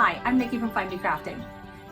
Hi, I'm Nikki from Find Me Crafting.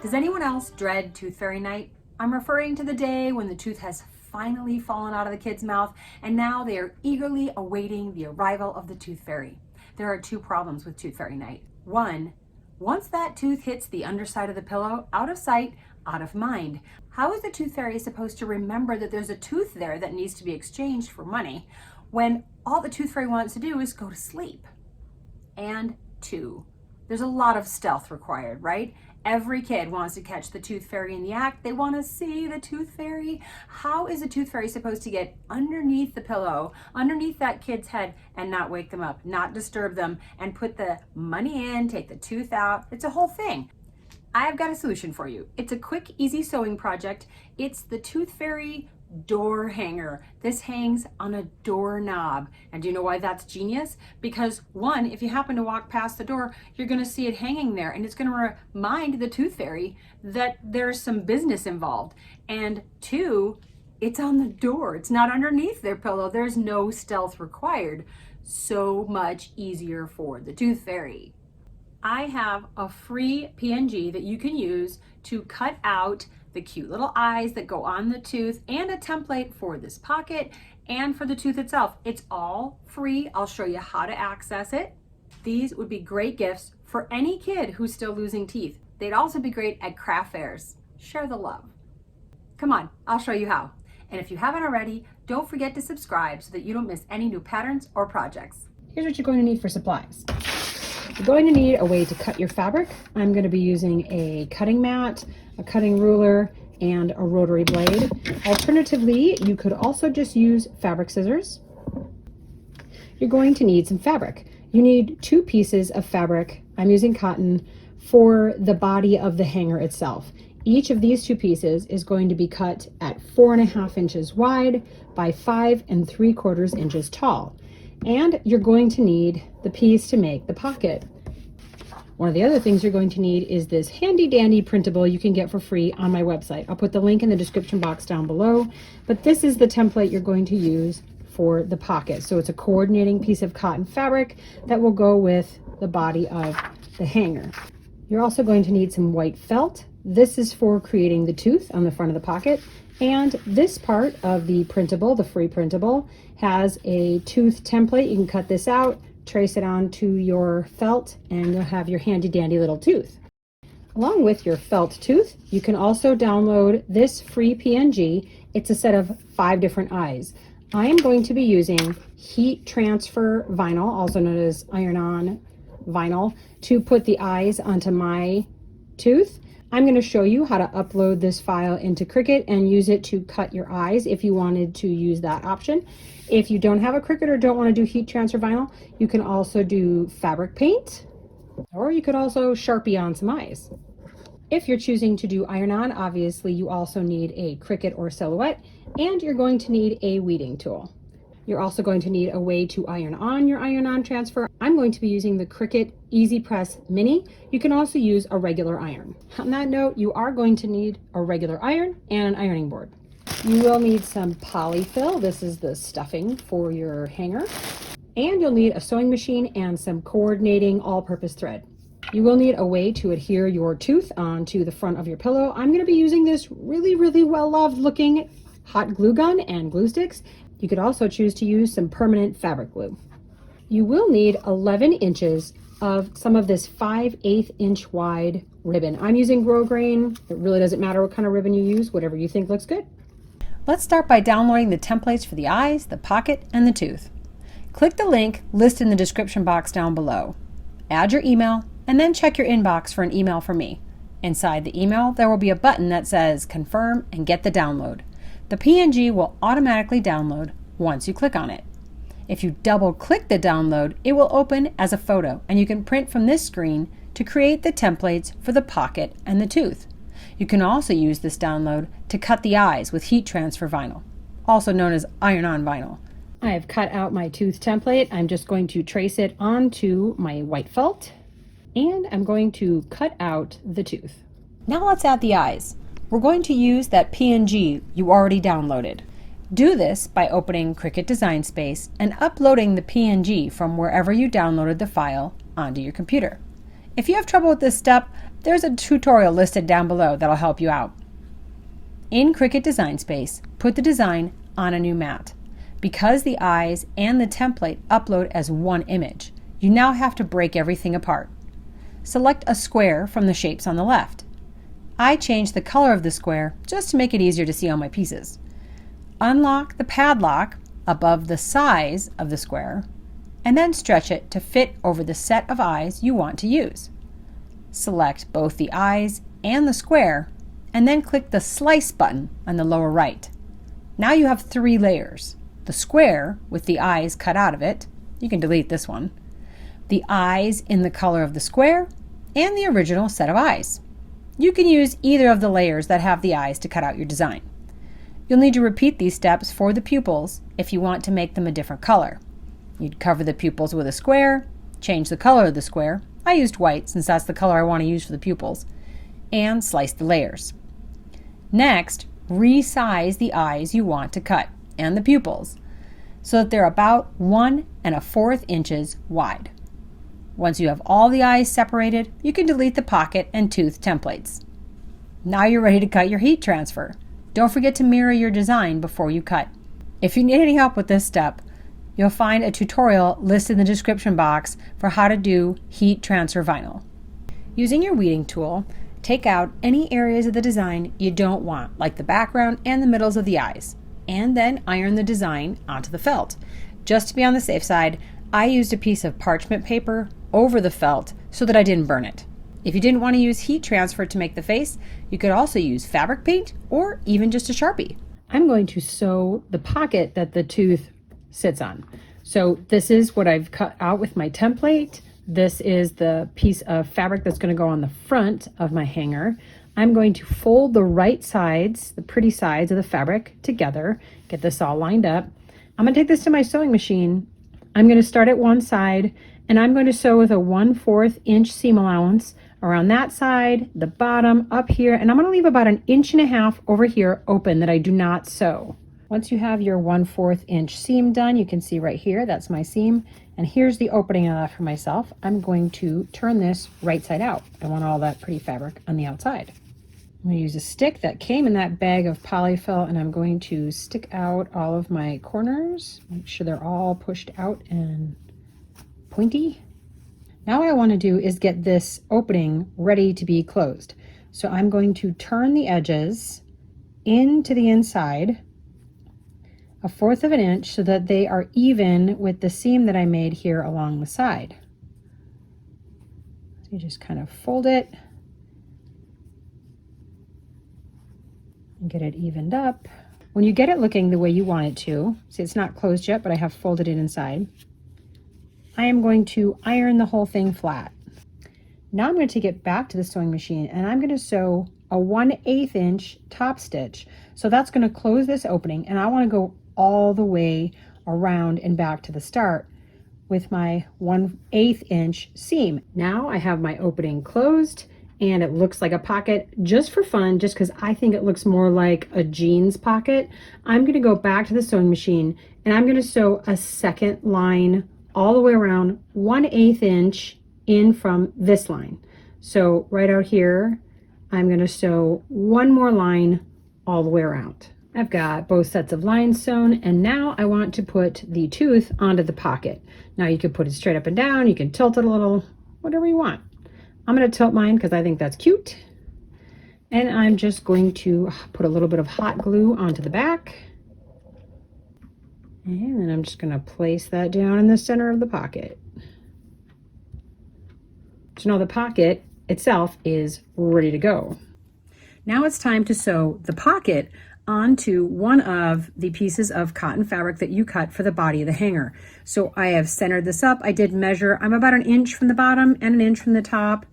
Does anyone else dread Tooth Fairy Night? I'm referring to the day when the tooth has finally fallen out of the kid's mouth and now they are eagerly awaiting the arrival of the Tooth Fairy. There are two problems with Tooth Fairy Night. One, once that tooth hits the underside of the pillow, out of sight, out of mind. How is the Tooth Fairy supposed to remember that there's a tooth there that needs to be exchanged for money when all the Tooth Fairy wants to do is go to sleep? And two, there's a lot of stealth required, right? Every kid wants to catch the Tooth Fairy in the act. They want to see the Tooth Fairy. How is the Tooth Fairy supposed to get underneath the pillow, underneath that kid's head, and not wake them up, not disturb them, and put the money in, take the tooth out? It's a whole thing. I've got a solution for you. It's a quick, easy sewing project. It's the Tooth Fairy door hanger. This hangs on a doorknob. And do you know why that's genius? Because one, if you happen to walk past the door, you're going to see it hanging there and it's going to remind the Tooth Fairy that there's some business involved. And two, it's on the door. It's not underneath their pillow. There's no stealth required. So much easier for the Tooth Fairy. I have a free PNG that you can use to cut out the cute little eyes that go on the tooth and a template for this pocket and for the tooth itself. It's all free. I'll show you how to access it. These would be great gifts for any kid who's still losing teeth. They'd also be great at craft fairs. Share the love. Come on, I'll show you how. And if you haven't already, don't forget to subscribe so that you don't miss any new patterns or projects. Here's what you're going to need for supplies. You're going to need a way to cut your fabric. I'm going to be using a cutting mat, a cutting ruler, and a rotary blade. Alternatively, you could also just use fabric scissors. You're going to need some fabric. You need 2 pieces of fabric. I'm using cotton for the body of the hanger itself. Each of these 2 pieces is going to be cut at 4.5 inches wide by 5 3/4 inches tall. And you're going to need the piece to make the pocket. One of the other things you're going to need is this handy dandy printable you can get for free on my website. I'll put the link in the description box down below, but this is the template you're going to use for the pocket. So it's a coordinating piece of cotton fabric that will go with the body of the hanger. You're also going to need some white felt. This is for creating the tooth on the front of the pocket. And this part of the printable, the free printable, has a tooth template. You can cut this out, trace it onto your felt, and you'll have your handy dandy little tooth. Along with your felt tooth, you can also download this free PNG. It's a set of 5 different eyes. I am going to be using heat transfer vinyl, also known as iron-on vinyl, to put the eyes onto my tooth. I'm going to show you how to upload this file into Cricut and use it to cut your eyes if you wanted to use that option. If you don't have a Cricut or don't want to do heat transfer vinyl, you can also do fabric paint, or you could also Sharpie on some eyes. If you're choosing to do iron-on, obviously you also need a Cricut or Silhouette, and you're going to need a weeding tool. You're also going to need a way to iron on your iron-on transfer. I'm going to be using the Cricut Easy Press Mini. You can also use a regular iron. On that note, you are going to need a regular iron and an ironing board. You will need some polyfill. This is the stuffing for your hanger. And you'll need a sewing machine and some coordinating all-purpose thread. You will need a way to adhere your tooth onto the front of your pillow. I'm going to be using this really well-loved looking hot glue gun and glue sticks. You could also choose to use some permanent fabric glue. You will need 11 inches of some of this 5/8 inch wide ribbon. I'm using grosgrain. It really doesn't matter what kind of ribbon you use, whatever you think looks good. Let's start by downloading the templates for the eyes, the pocket, and the tooth. Click the link listed in the description box down below. Add your email, and then check your inbox for an email from me. Inside the email, there will be a button that says confirm and get the download. The PNG will automatically download once you click on it. If you double click the download, it will open as a photo and you can print from this screen to create the templates for the pocket and the tooth. You can also use this download to cut the eyes with heat transfer vinyl, also known as iron-on vinyl. I have cut out my tooth template. I'm just going to trace it onto my white felt and I'm going to cut out the tooth. Now let's add the eyes. We're going to use that PNG you already downloaded. Do this by opening Cricut Design Space and uploading the PNG from wherever you downloaded the file onto your computer. If you have trouble with this step, there's a tutorial listed down below that'll help you out. In Cricut Design Space, put the design on a new mat. Because the eyes and the template upload as one image, you now have to break everything apart. Select a square from the shapes on the left. I changed the color of the square just to make it easier to see all my pieces. Unlock the padlock above the size of the square, and then stretch it to fit over the set of eyes you want to use. Select both the eyes and the square, and then click the Slice button on the lower right. Now you have 3 layers. The square with the eyes cut out of it, you can delete this one, the eyes in the color of the square, and the original set of eyes. You can use either of the layers that have the eyes to cut out your design. You'll need to repeat these steps for the pupils if you want to make them a different color. You'd cover the pupils with a square, change the color of the square, I used white since that's the color I want to use for the pupils, and slice the layers. Next, resize the eyes you want to cut and the pupils so that they're about 1 1/4 inches wide. Once you have all the eyes separated, you can delete the pocket and tooth templates. Now you're ready to cut your heat transfer. Don't forget to mirror your design before you cut. If you need any help with this step, you'll find a tutorial listed in the description box for how to do heat transfer vinyl. Using your weeding tool, take out any areas of the design you don't want, like the background and the middles of the eyes, and then iron the design onto the felt. Just to be on the safe side, I used a piece of parchment paper over the felt so that I didn't burn it. If you didn't want to use heat transfer to make the face, you could also use fabric paint or even just a Sharpie. I'm going to sew the pocket that the tooth sits on. So this is what I've cut out with my template. This is the piece of fabric that's going to go on the front of my hanger. I'm going to fold the right sides, the pretty sides of the fabric together, get this all lined up. I'm going to take this to my sewing machine. I'm going to start at one side and I'm going to sew with a 1/4 inch seam allowance around that side, the bottom, up here, and I'm going to leave about 1.5 inches over here open that I do not sew. Once you have your 1/4 inch seam done, you can see right here, that's my seam, and here's the opening I left for myself. I'm going to turn this right side out. I want all that pretty fabric on the outside. I'm going to use a stick that came in that bag of polyfill, and I'm going to stick out all of my corners, make sure they're all pushed out and pointy. Now what I want to do is get this opening ready to be closed. So I'm going to turn the edges into the inside 1/4 inch so that they are even with the seam that I made here along the side. So you just kind of fold it and get it evened up. When you get it looking the way you want it to, see it's not closed yet, but I have folded it inside, I am going to iron the whole thing flat. Now I'm going to take it back to the sewing machine and I'm going to sew a 1/8 inch top stitch. So that's going to close this opening, and I want to go all the way around and back to the start with my 1/8 inch seam. Now I have my opening closed and it looks like a pocket. Just for fun, just because I think it looks more like a jeans pocket, I'm going to go back to the sewing machine and I'm going to sew a second line all the way around 1/8 inch in from this line. So right out here, I'm going to sew one more line all the way around. I've got both sets of lines sewn, and now I want to put the tooth onto the pocket. Now you can put it straight up and down, you can tilt it a little, whatever you want. I'm going to tilt mine because I think that's cute. And I'm just going to put a little bit of hot glue onto the back. And then I'm just going to place that down in the center of the pocket. So now the pocket itself is ready to go. Now it's time to sew the pocket onto one of the pieces of cotton fabric that you cut for the body of the hanger. So I have centered this up. I did measure. I'm about 1 inch from the bottom and 1 inch from the top.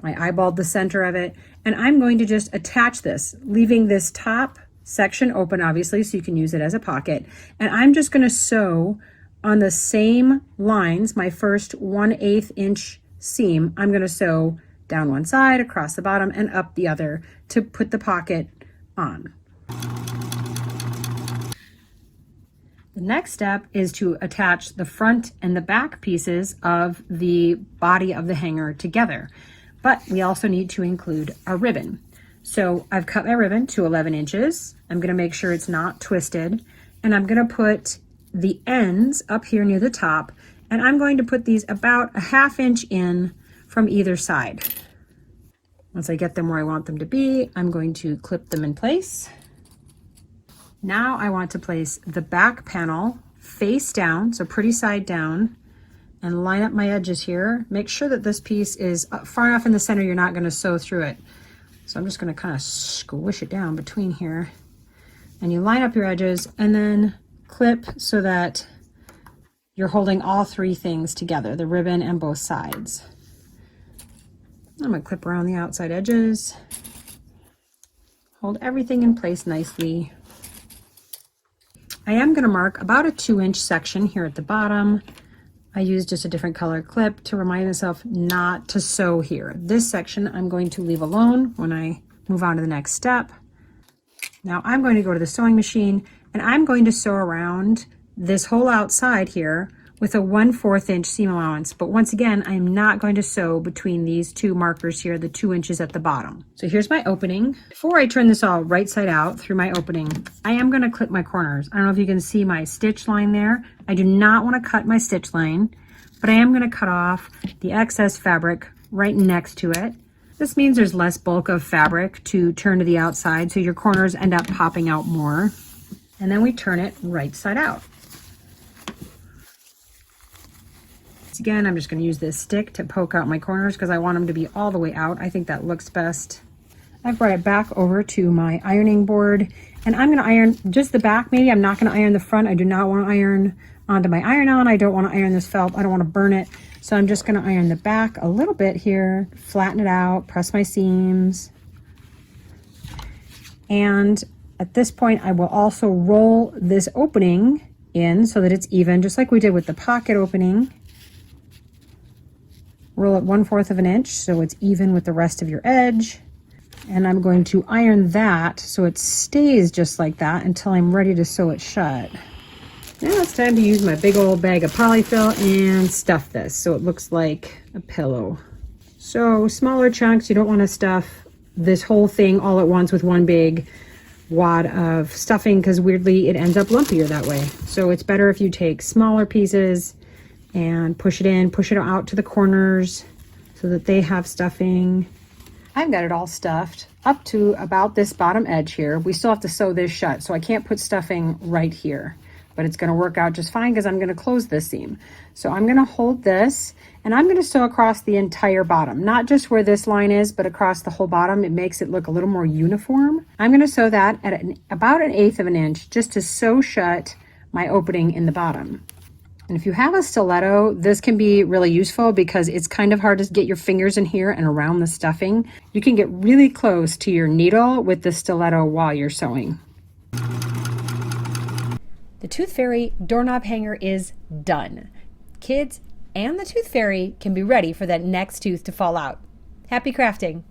I eyeballed the center of it, and I'm going to just attach this, leaving this top section open, obviously, so you can use it as a pocket. And I'm just going to sew on the same lines, my first 1/8 inch seam. I'm going to sew down one side, across the bottom, and up the other to put the pocket on. The next step is to attach the front and the back pieces of the body of the hanger together. But we also need to include a ribbon. So I've cut my ribbon to 11 inches. I'm gonna make sure it's not twisted. And I'm gonna put the ends up here near the top. And I'm going to put these about a 1/2 inch in from either side. Once I get them where I want them to be, I'm going to clip them in place. Now I want to place the back panel face down, so pretty side down, and line up my edges here. Make sure that this piece is far enough in the center you're not going to sew through it. So I'm just going to kind of squish it down between here. And you line up your edges and then clip so that you're holding all three things together, the ribbon and both sides. I'm going to clip around the outside edges. Hold everything in place nicely. I am going to mark about a 2-inch section here at the bottom. I used just a different color clip to remind myself not to sew here. This section I'm going to leave alone when I move on to the next step. Now I'm going to go to the sewing machine and I'm going to sew around this whole outside here with a 1/4 inch seam allowance. But once again, I'm not going to sew between these two markers here, the 2 inches at the bottom. So here's my opening. Before I turn this all right side out through my opening, I am going to clip my corners. I don't know if you can see my stitch line there. I do not want to cut my stitch line, but I am going to cut off the excess fabric right next to it. This means there's less bulk of fabric to turn to the outside, so your corners end up popping out more. And then we turn it right side out. Again, I'm just going to use this stick to poke out my corners because I want them to be all the way out. I think that looks best. I've brought it back over to my ironing board and I'm going to iron just the back. Maybe I'm not going to iron the front. I do not want to iron onto my iron-on. I don't want to iron this felt. I don't want to burn it. So I'm just going to iron the back a little bit here, flatten it out, press my seams. And at this point, I will also roll this opening in so that it's even, just like we did with the pocket opening. Roll it 1/4 of an inch so it's even with the rest of your edge. And I'm going to iron that so it stays just like that until I'm ready to sew it shut. Now it's time to use my big old bag of polyfill and stuff this so it looks like a pillow. So smaller chunks, you don't want to stuff this whole thing all at once with one big wad of stuffing because weirdly it ends up lumpier that way. So it's better if you take smaller pieces and push it in, push it out to the corners so that they have stuffing. I've got it all stuffed up to about this bottom edge here. We still have to sew this shut, so I can't put stuffing right here, but it's going to work out just fine because I'm going to close this seam. So I'm going to hold this and I'm going to sew across the entire bottom, not just where this line is, but across the whole bottom. It makes it look a little more uniform. I'm going to sew that at about 1/8 of an inch just to sew shut my opening in the bottom. And if you have a stiletto, this can be really useful because it's kind of hard to get your fingers in here and around the stuffing. You can get really close to your needle with the stiletto while you're sewing. The Tooth Fairy doorknob hanger is done. Kids and the Tooth Fairy can be ready for that next tooth to fall out. Happy crafting!